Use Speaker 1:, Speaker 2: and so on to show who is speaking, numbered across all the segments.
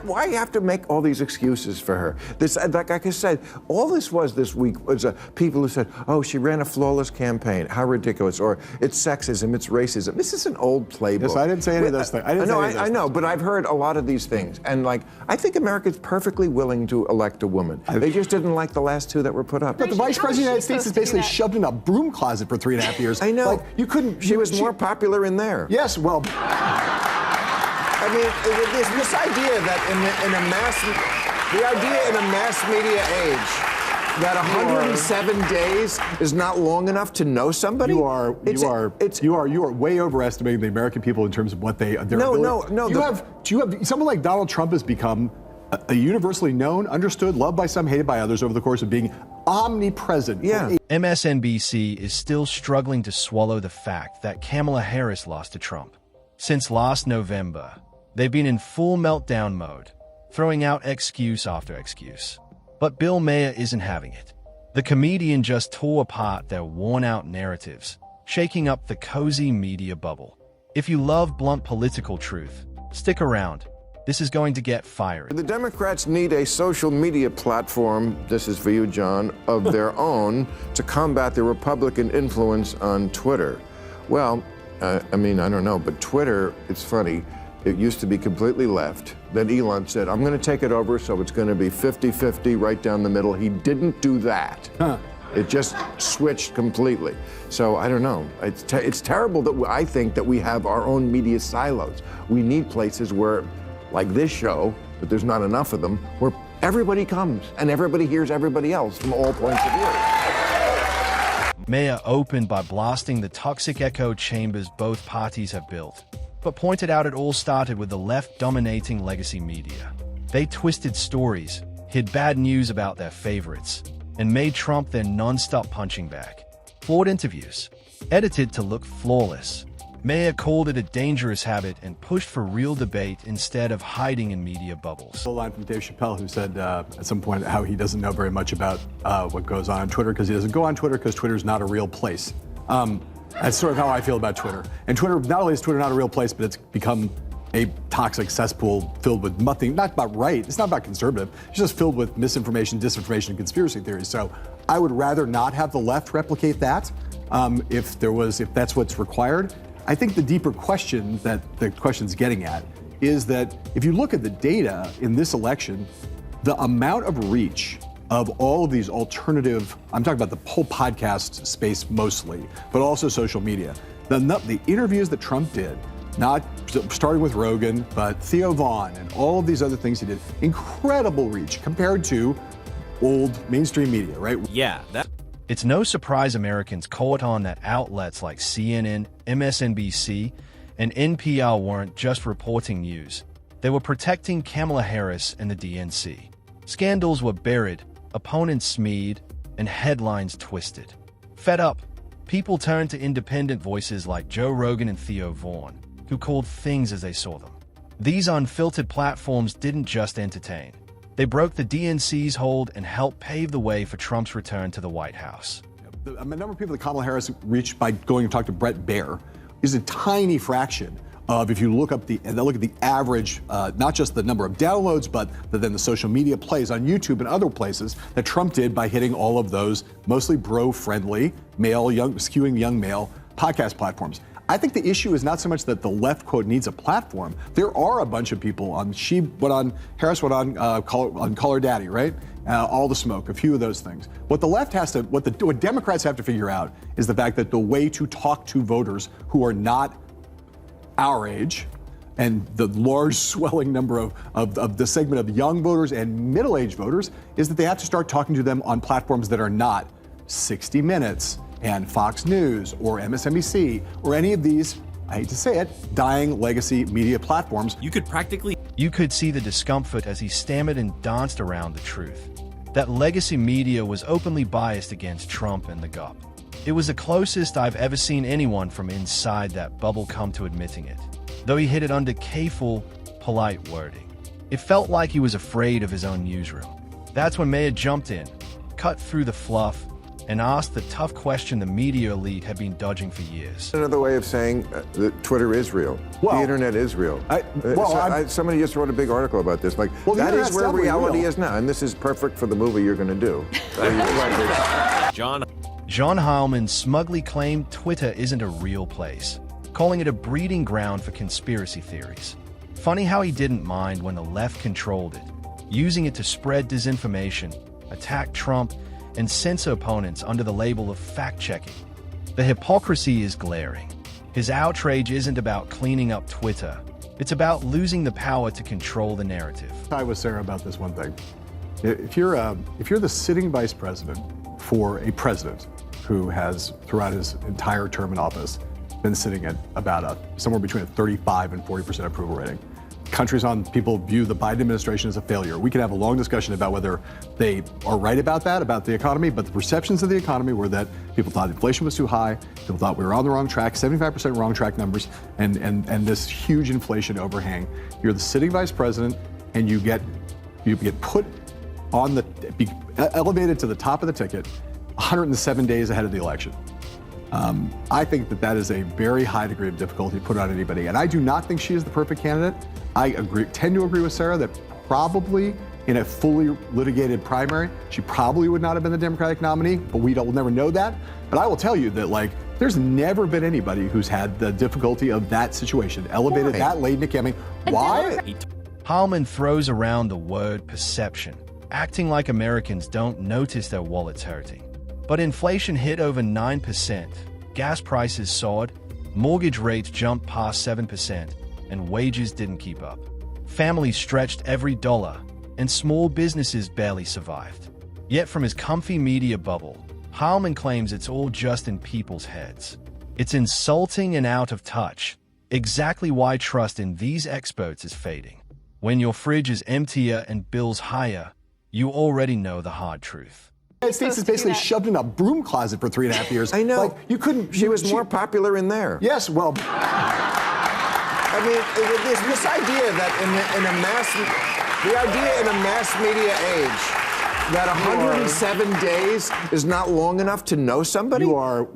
Speaker 1: why you have to make all these excuses for her? This, like I said, all this was this week was people who said, oh, she ran a flawless campaign. How ridiculous. Or it's sexism, it's racism. This is an old playbook.
Speaker 2: Yes, I didn't say any of those things.
Speaker 1: I know, but I've heard a lot of these things. And like, I think America's perfectly willing to elect a woman. They just didn't like the last two that were put up.
Speaker 2: But the Vice President of the United States is basically shoved in a broom closet for 3.5 years.
Speaker 1: I know.
Speaker 2: Like, you couldn't.
Speaker 1: She was more popular in there.
Speaker 2: Yes, well.
Speaker 1: I mean, this idea that the idea in a mass media age that 107 days is not long enough to know somebody.
Speaker 2: You are way overestimating the American people in terms of what their ability. No. You have someone like Donald Trump has become a universally known, understood, loved by some, hated by others over the course of being omnipresent.
Speaker 1: Yeah.
Speaker 3: MSNBC is still struggling to swallow the fact that Kamala Harris lost to Trump. Since last November, they've been in full meltdown mode, throwing out excuse after excuse. But Bill Maher isn't having it. The comedian just tore apart their worn-out narratives, shaking up the cozy media bubble. If you love blunt political truth, stick around. This is going to get fiery.
Speaker 1: The Democrats need a social media platform, this is for you, John, of their own to combat the Republican influence on Twitter. Well, I mean, I don't know, but Twitter, it's funny, it used to be completely left. Then Elon said, I'm going to take it over, so it's going to be 50-50 right down the middle. He didn't do that. It just switched completely. So I don't know. It's terrible that I think that we have our own media silos. We need places where, like this show, but there's not enough of them, where everybody comes and everybody hears everybody else from all points of view.
Speaker 3: Maher opened by blasting the toxic echo chambers both parties have built, but pointed out it all started with the left dominating legacy media. They twisted stories, hid bad news about their favorites, and made Trump their non-stop punching bag. Flawed interviews, edited to look flawless. Maher called it a dangerous habit and pushed for real debate instead of hiding in media bubbles.
Speaker 2: A line from Dave Chappelle, who said at some point how he doesn't know very much about what goes on Twitter because he doesn't go on Twitter because Twitter's not a real place. That's sort of how I feel about Twitter. And Twitter, not only is Twitter not a real place, but it's become a toxic cesspool filled with nothing, not about right, it's not about conservative, it's just filled with misinformation, disinformation, and conspiracy theories. So I would rather not have the left replicate that if that's what's required. I think the deeper question that the question's getting at is that if you look at the data in this election, the amount of reach of all of these alternative, I'm talking about the whole podcast space mostly, but also social media, the interviews that Trump did, not starting with Rogan, but Theo Vaughn and all of these other things he did, incredible reach compared to old mainstream media, right?
Speaker 4: Yeah,
Speaker 3: It's no surprise Americans caught on that outlets like CNN, MSNBC, and NPR weren't just reporting news. They were protecting Kamala Harris and the DNC. Scandals were buried, opponents smeared, and headlines twisted. Fed up, people turned to independent voices like Joe Rogan and Theo Vaughn, who called things as they saw them. These unfiltered platforms didn't just entertain. They broke the DNC's hold and helped pave the way for Trump's return to the White House.
Speaker 2: The number of people that Kamala Harris reached by going and talking to Brett Baer is a tiny fraction of, if you look at the average, not just the number of downloads, but then the social media plays on YouTube and other places that Trump did by hitting all of those mostly bro-friendly, skewing young male podcast platforms. I think the issue is not so much that the left, quote, needs a platform. There are a bunch of people on, Harris went on Call Her Daddy, right? All the Smoke, a few of those things. What the left has to, what Democrats have to figure out is the fact that the way to talk to voters who are not our age, and the large swelling number of the segment of young voters and middle-aged voters, is that they have to start talking to them on platforms that are not 60 Minutes, and Fox News or MSNBC or any of these, I hate to say it, dying legacy media platforms.
Speaker 3: You could see the discomfort as he stammered and danced around the truth. That legacy media was openly biased against Trump and the GOP. It was the closest I've ever seen anyone from inside that bubble come to admitting it, though he hid it under careful, polite wording. It felt like he was afraid of his own newsroom. That's when Maher jumped in, cut through the fluff, and asked the tough question the media elite had been dodging for years.
Speaker 1: Another way of saying that Twitter is real.
Speaker 2: Well,
Speaker 1: the internet is real. Somebody just wrote a big article about this. Like, that is where reality is now, and this is perfect for the movie you're going to do.
Speaker 3: John Heilemann smugly claimed Twitter isn't a real place, calling it a breeding ground for conspiracy theories. Funny how he didn't mind when the left controlled it, using it to spread disinformation, attack Trump, and censor opponents under the label of fact-checking. The hypocrisy is glaring. His outrage isn't about cleaning up Twitter. It's about losing the power to control the narrative.
Speaker 2: I was Sarah about this one thing. If you're the sitting vice president for a president who has, throughout his entire term in office, been sitting at about somewhere between a 35 and 40% approval rating. People view the Biden administration as a failure. We can have a long discussion about whether they are right about that, about the economy, but the perceptions of the economy were that people thought inflation was too high, people thought we were on the wrong track, 75% wrong track numbers, and this huge inflation overhang. You're the sitting vice president, and you get put on elevated to the top of the ticket 107 days ahead of the election. I think that is a very high degree of difficulty put on anybody, and I do not think she is the perfect candidate. I tend to agree with Sarah that probably in a fully litigated primary, she probably would not have been the Democratic nominee, but we'll never know that. But I will tell you that, there's never been anybody who's had the difficulty of that situation, elevated that late in the campaign. Why?
Speaker 3: Heilemann throws around the word perception, acting like Americans don't notice their wallets hurting. But inflation hit over 9%, gas prices soared, mortgage rates jumped past 7%, and wages didn't keep up. Families stretched every dollar, and small businesses barely survived. Yet from his comfy media bubble, Heilemann claims it's all just in people's heads. It's insulting and out of touch, exactly why trust in these experts is fading. When your fridge is emptier and bills higher, you already know the hard truth.
Speaker 2: The United States is basically shoved in a broom closet for 3.5 years.
Speaker 1: I know.
Speaker 2: You couldn't.
Speaker 1: She was more popular in there.
Speaker 2: Yes, well.
Speaker 1: I mean, this idea that in a mass media age, that 107 days is not long enough to know somebody.
Speaker 2: You are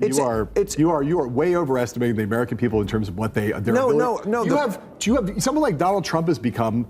Speaker 2: way overestimating the American people in terms of what their ability. No. You have someone like Donald Trump has become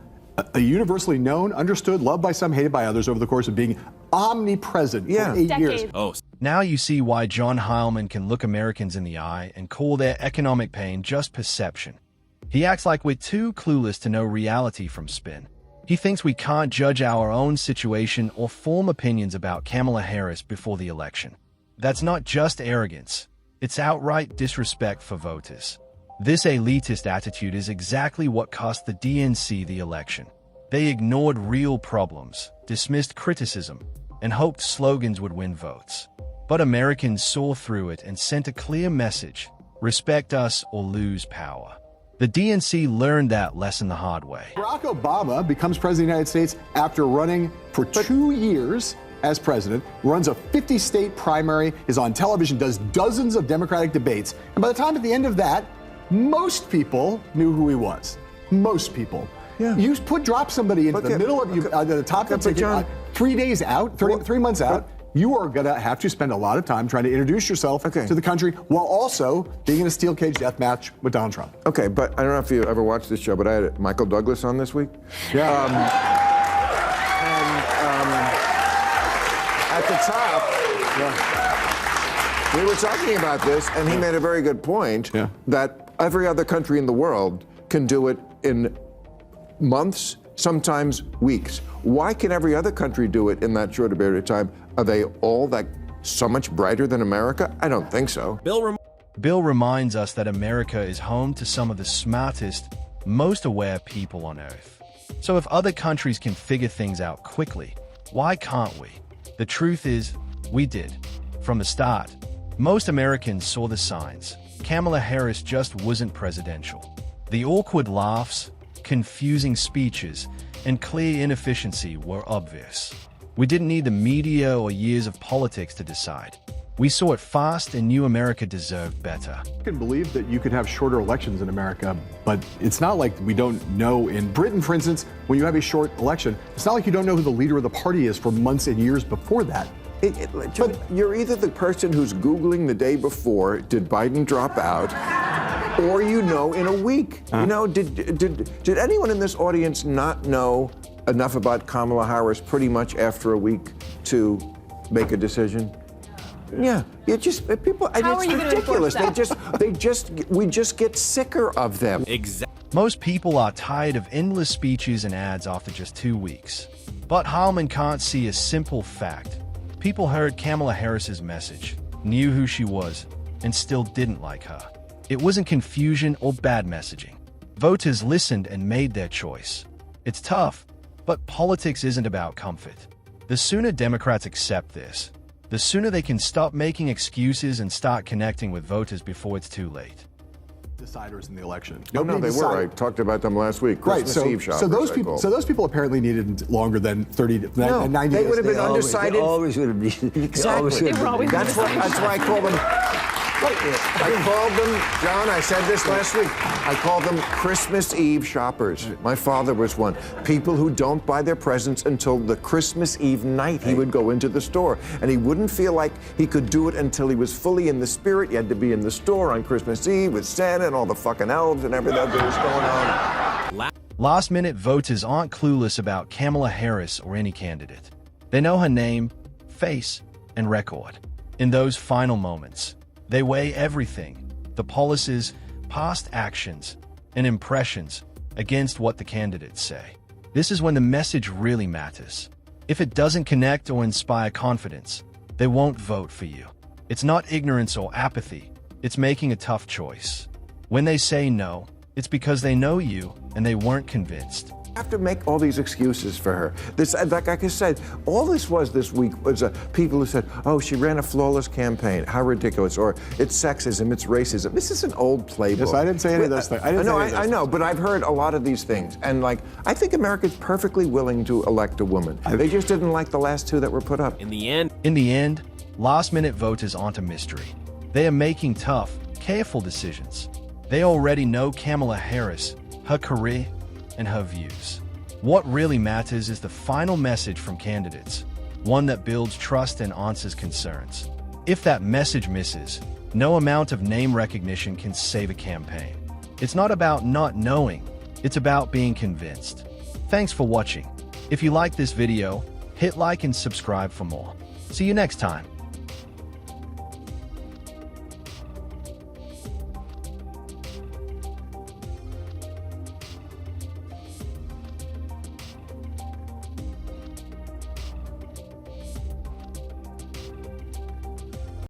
Speaker 2: a universally known, understood, loved by some, hated by others over the course of being omnipresent for 8 years.
Speaker 3: Now you see why John Heilemann can look Americans in the eye and call their economic pain just perception. He acts like we're too clueless to know reality from spin. He thinks we can't judge our own situation or form opinions about Kamala Harris before the election. That's not just arrogance, it's outright disrespect for voters. This elitist attitude is exactly what cost the DNC the election. They ignored real problems, dismissed criticism, and hoped slogans would win votes. But Americans saw through it and sent a clear message: respect us or lose power. The DNC learned that lesson the hard way.
Speaker 2: Barack Obama becomes president of the United States after running for 2 years as president, runs a 50-state primary, is on television, does dozens of Democratic debates, and by the time at the end of that, most people knew who he was. Most people.
Speaker 1: Yeah.
Speaker 2: You drop somebody into the middle of the top of the ticket, 3 days out, 3 months out. You are going to have to spend a lot of time trying to introduce yourself to the country while also being in a steel cage death match with Donald Trump.
Speaker 1: Okay, but I don't know if you ever watched this show, but I had Michael Douglas on this week.
Speaker 2: Yeah.
Speaker 1: At the top, we were talking about this, and he made a very good point that every other country in the world can do it in months, sometimes weeks. Why can every other country do it in that short a period of time? Are they all so much brighter than America? I don't think so.
Speaker 3: Bill reminds us that America is home to some of the smartest, most aware people on Earth. So if other countries can figure things out quickly, why can't we? The truth is, we did. From the start, most Americans saw the signs. Kamala Harris just wasn't presidential. The awkward laughs, confusing speeches, and clear inefficiency were obvious. We didn't need the media or years of politics to decide. We saw it fast and knew America deserved better.
Speaker 2: I can believe that you could have shorter elections in America, but it's not like we don't know. In Britain, for instance, when you have a short election, it's not like you don't know who the leader of the party is for months and years before that.
Speaker 1: You're either the person who's Googling the day before, did Biden drop out, or you know in a week. You know, did anyone in this audience not know enough about Kamala Harris pretty much after a week to make a decision? Yeah, people.
Speaker 4: How
Speaker 1: It's ridiculous. We just get sicker of them.
Speaker 5: Exactly.
Speaker 3: Most people are tired of endless speeches and ads after just 2 weeks. But Heilemann can't see a simple fact. People heard Kamala Harris's message, knew who she was, and still didn't like her. It wasn't confusion or bad messaging. Voters listened and made their choice. It's tough, but politics isn't about comfort. The sooner Democrats accept this, the sooner they can stop making excuses and start connecting with voters before it's too late.
Speaker 2: Deciders in the election.
Speaker 1: No, they were. I talked about them last week. Christmas Eve shoppers,
Speaker 2: so those people apparently needed longer than 90 days.
Speaker 1: They would have been undecided.
Speaker 6: They always would have been.
Speaker 1: Exactly. That's why I call them. I called them, John, I said this last week, I called them Christmas Eve shoppers. My father was one. People who don't buy their presents until the Christmas Eve night. He would go into the store, and he wouldn't feel like he could do it until he was fully in the spirit. He had to be in the store on Christmas Eve with Santa and all the fucking elves and everything that was going on.
Speaker 3: Last-minute voters aren't clueless about Kamala Harris or any candidate. They know her name, face, and record. In those final moments, they weigh everything, the policies, past actions, and impressions, against what the candidates say. This is when the message really matters. If it doesn't connect or inspire confidence, they won't vote for you. It's not ignorance or apathy, it's making a tough choice. When they say no, it's because they know you and they weren't convinced.
Speaker 1: Have to make all these excuses for her. This, like I said, all this was this week was people who said, "Oh, she ran a flawless campaign. How ridiculous!" Or it's sexism, it's racism. This is an old playbook.
Speaker 2: Yes, I didn't say any of those things.
Speaker 1: I know, but I've heard a lot of these things, and I think America's perfectly willing to elect a woman. They just didn't like the last two that were put up.
Speaker 5: In the end,
Speaker 3: last-minute voters aren't a mystery. They are making tough, careful decisions. They already know Kamala Harris, her career, and her views. What really matters is the final message from candidates, one that builds trust and answers concerns. If that message misses, no amount of name recognition can save a campaign. It's not about not knowing, it's about being convinced. Thanks for watching. If you like this video, hit like and subscribe for more. See you next time.